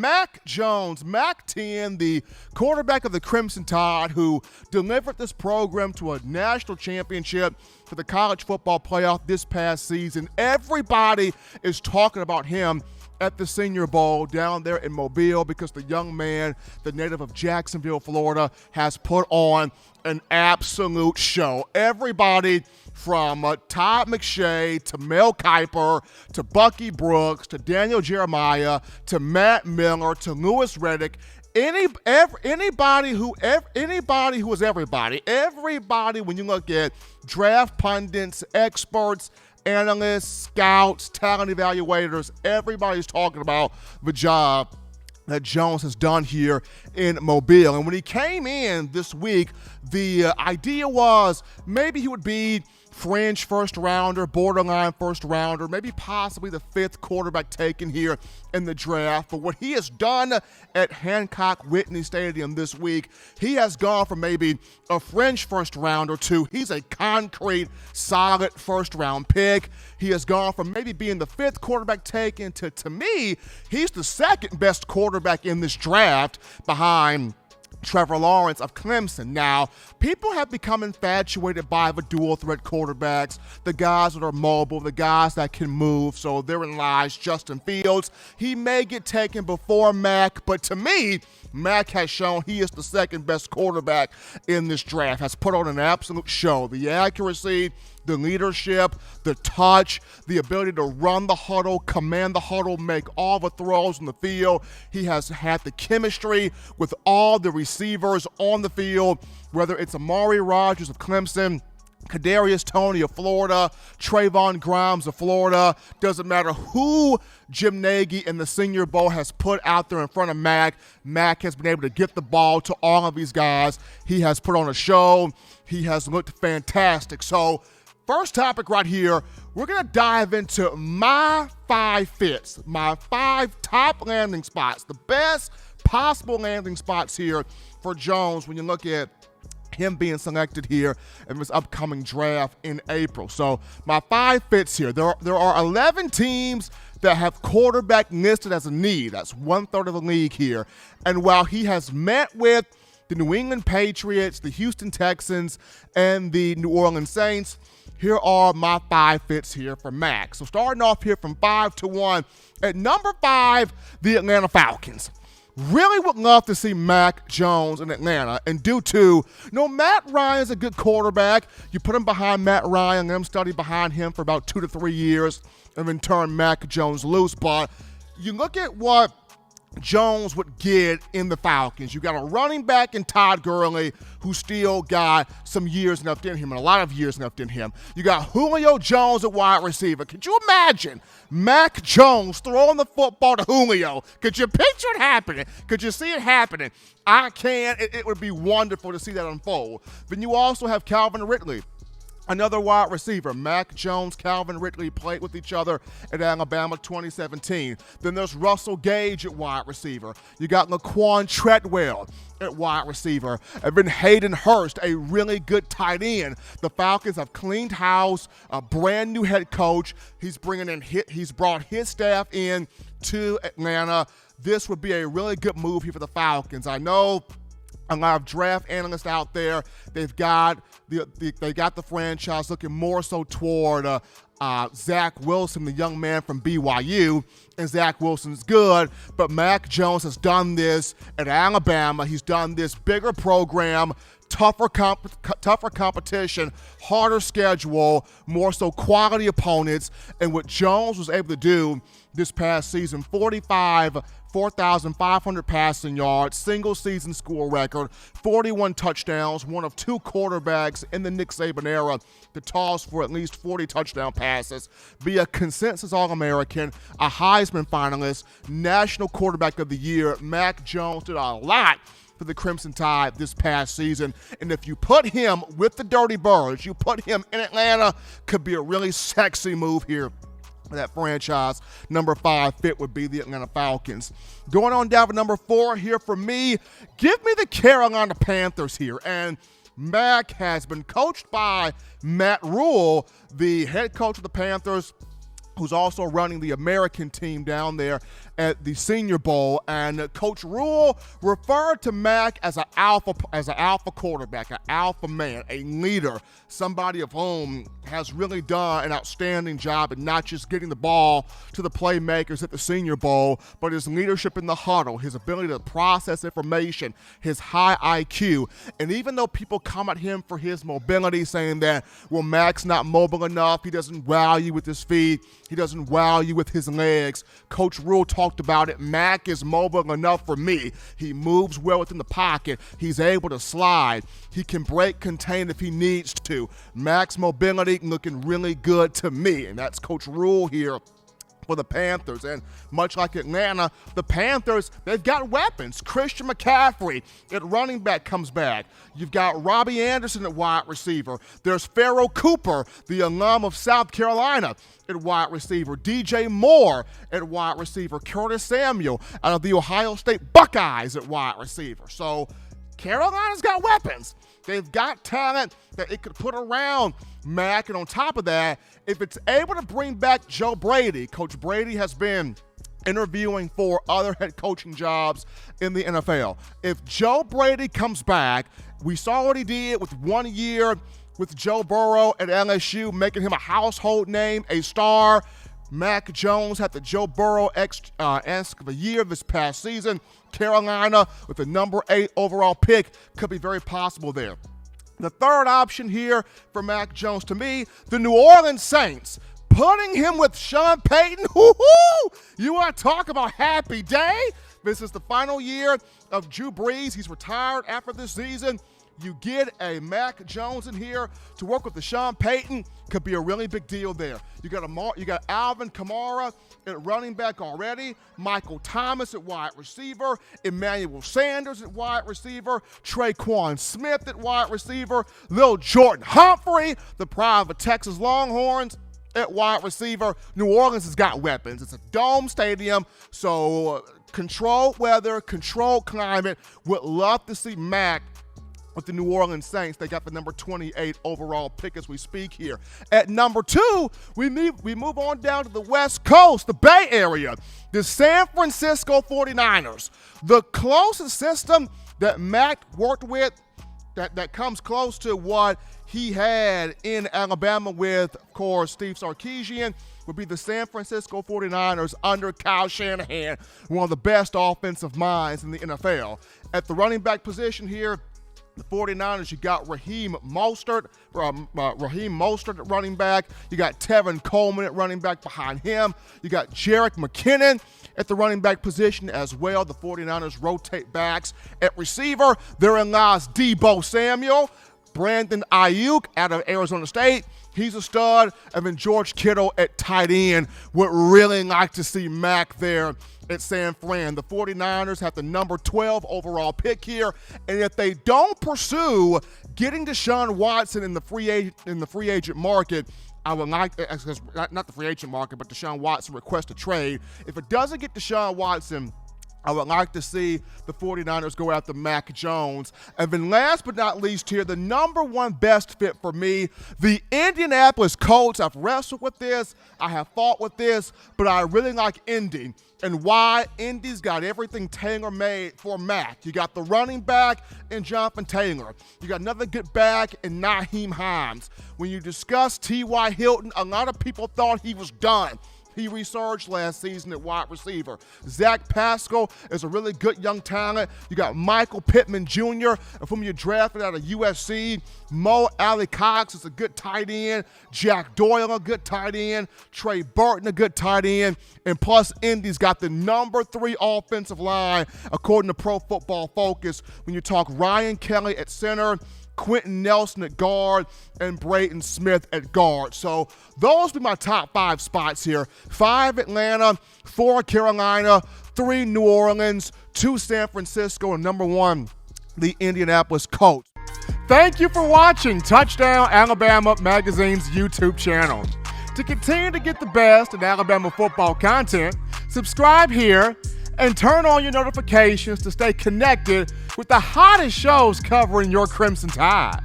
Mac Jones, Mac 10, the quarterback of the Crimson Tide, who delivered this program to a national championship for the college football playoff this past season. Everybody is talking about him at the Senior Bowl down there in Mobile because the young man, the native of Jacksonville, Florida, has put on an absolute show. Everybody from Todd McShay to Mel Kiper to Bucky Brooks to Daniel Jeremiah to Matt Miller to Lewis Reddick, everybody who is everybody when you look at draft pundits, experts, analysts, scouts, talent evaluators, everybody's talking about the job that Jones has done here in Mobile. And when he came in this week, the idea was maybe he would be fringe first rounder, borderline first rounder, maybe possibly the fifth quarterback taken here in the draft. But what he has done at Hancock Whitney Stadium this week, he has gone from maybe a fringe first rounder to he's a concrete, solid first round pick. He has gone from maybe being the fifth quarterback taken to me, he's the second best quarterback in this draft behind Trevor Lawrence of Clemson. Now, people have become infatuated by the dual threat quarterbacks, the guys that are mobile, the guys that can move. So therein lies Justin Fields. He may get taken before Mac, but to me, Mac has shown he is the second best quarterback in this draft, has put on an absolute show. The accuracy, the leadership, the touch, the ability to run the huddle, command the huddle, make all the throws on the field. He has had the chemistry with all the receivers on the field, whether it's Amari Rodgers of Clemson, Kadarius Toney of Florida, Trayvon Grimes of Florida. Doesn't matter who Jim Nagy in the Senior Bowl has put out there in front of Mac. Mac has been able to get the ball to all of these guys. He has put on a show. He has looked fantastic. So, first topic right here, we're going to dive into my 5 fits, my 5 top landing spots, the best possible landing spots here for Jones when you look at him being selected here in this upcoming draft in April. So my 5 fits here. There are 11 teams that have quarterback listed as a need. That's 1/3 of the league here. And while he has met with the New England Patriots, the Houston Texans, and the New Orleans Saints, here are my 5 fits here for Mac. So starting off here from 5 to 1. At number 5, the Atlanta Falcons. Really would love to see Mac Jones in Atlanta. And due to, Matt Ryan's a good quarterback. You put him behind Matt Ryan, let him study behind him for about 2 to 3 years, and then turn Mac Jones loose. But you look at what Jones would get in the Falcons. You got a running back in Todd Gurley who still got some years left in him, and a lot of years left in him. You got Julio Jones at wide receiver. Could you imagine Mac Jones throwing the football to Julio? Could you picture it happening? Could you see it happening? I can. It would be wonderful to see that unfold. Then you also have Calvin Ridley, another wide receiver. Mac Jones, Calvin Ridley played with each other at Alabama 2017. Then there's Russell Gage at wide receiver. You got Laquan Treadwell at wide receiver. And then Hayden Hurst, a really good tight end. The Falcons have cleaned house, a brand new head coach. He's brought his staff in to Atlanta. This would be a really good move here for the Falcons. I know a lot of draft analysts out there, they've got the franchise looking more so toward Zach Wilson, the young man from BYU, and Zach Wilson's good, but Mac Jones has done this at Alabama. He's done this bigger program, tougher competition, harder schedule, more so quality opponents, and what Jones was able to do this past season, 4,500 passing yards, single season score record, 41 touchdowns, one of 2 quarterbacks in the Nick Saban era to toss for at least 40 touchdown passes, be a consensus All-American, a Heisman finalist, National Quarterback of the Year. Mac Jones did a lot for the Crimson Tide this past season. And if you put him with the Dirty Birds, you put him in Atlanta, could be a really sexy move here for that franchise. Number 5 fit would be the Atlanta Falcons. Going on down to number 4 here for me, give me the Carolina Panthers here. And Mac has been coached by Matt Rule, the head coach of the Panthers. who's also running the American team down there at the Senior Bowl. And Coach Rule referred to Mac as an alpha quarterback, an alpha man, a leader, somebody of whom has really done an outstanding job in not just getting the ball to the playmakers at the Senior Bowl, but his leadership in the huddle, his ability to process information, his high IQ. And even though people come at him for his mobility, saying that, well, Mac's not mobile enough, he doesn't wow you with his feet, he doesn't wow you with his legs, Coach Rule talked about it. Mac is mobile enough for me. He moves well within the pocket. He's able to slide. He can break contain if he needs to. Mac's mobility looking really good to me. And that's Coach Rule here for the Panthers. And much like Atlanta, the Panthers, they've got weapons. Christian McCaffrey at running back comes back. You've got Robbie Anderson at wide receiver. There's Pharaoh Cooper, the alum of South Carolina, at wide receiver. DJ Moore at wide receiver. Curtis Samuel out of the Ohio State Buckeyes at wide receiver. So Carolina's got weapons. They've got talent that it could put around Mac. And on top of that, if it's able to bring back Joe Brady, Coach Brady has been interviewing for other head coaching jobs in the NFL. If Joe Brady comes back, we saw what he did with 1 year with Joe Burrow at LSU, making him a household name, a star. Mac Jones had the Joe Burrow-esque of a year this past season. Carolina, with the number 8 overall pick, could be very possible there. The third option here for Mac Jones, to me, the New Orleans Saints. Putting him with Sean Payton, whoo-hoo! You want to talk about happy day? This is the final year of Drew Brees. He's retired after this season. You get a Mac Jones in here to work with the Sean Payton, could be a really big deal there. You got Alvin Kamara at running back already, Michael Thomas at wide receiver, Emmanuel Sanders at wide receiver, Traquan Smith at wide receiver, Lil Jordan Humphrey, the pride of the Texas Longhorns, at wide receiver. New Orleans has got weapons. It's a dome stadium, so controlled weather, controlled climate. Would love to see Mac with the New Orleans Saints. They got the number 28 overall pick as we speak here. At number 2, we move on down to the West Coast, the Bay Area, the San Francisco 49ers. The closest system that Mac worked with that comes close to what he had in Alabama with, of course, Steve Sarkisian, would be the San Francisco 49ers under Kyle Shanahan, one of the best offensive minds in the NFL. At the running back position here, the 49ers, you got Raheem Mostert at running back. You got Tevin Coleman at running back behind him. You got Jerick McKinnon at the running back position as well. The 49ers rotate backs. At receiver, therein lies Deebo Samuel. Brandon Ayuk out of Arizona State. He's a stud. And then George Kittle at tight end. Would really like to see Mac there at San Fran. The 49ers have the number 12 overall pick here. And if they don't pursue getting Deshaun Watson in the free agent market, I would like, not the free agent market, but Deshaun Watson request a trade. If it doesn't get Deshaun Watson, I would like to see the 49ers go after Mac Jones. And then last but not least here, the number 1 best fit for me, the Indianapolis Colts. I've wrestled with this. I have fought with this, but I really like Indy. And why? Indy's got everything tailor-made for Mac. You got the running back in Jonathan Taylor. You got another good back in Nyheim Hines. When you discuss T.Y. Hilton, a lot of people thought he was done. He resurged last season at wide receiver. Zach Pascal is a really good young talent. You got Michael Pittman Jr., of whom you drafted out of USC. Mo Alley-Cox is a good tight end. Jack Doyle, a good tight end. Trey Burton, a good tight end. And plus, Indy's got the number 3 offensive line, according to Pro Football Focus, when you talk Ryan Kelly at center, Quentin Nelson at guard, and Brayton Smith at guard. So those be my top 5 spots here. 5 Atlanta, 4 Carolina, 3 New Orleans, 2 San Francisco, and number 1, the Indianapolis Colts. Thank you for watching Touchdown Alabama Magazine's YouTube channel. To continue to get the best in Alabama football content, subscribe here and turn on your notifications to stay connected with the hottest shows covering your Crimson Tide.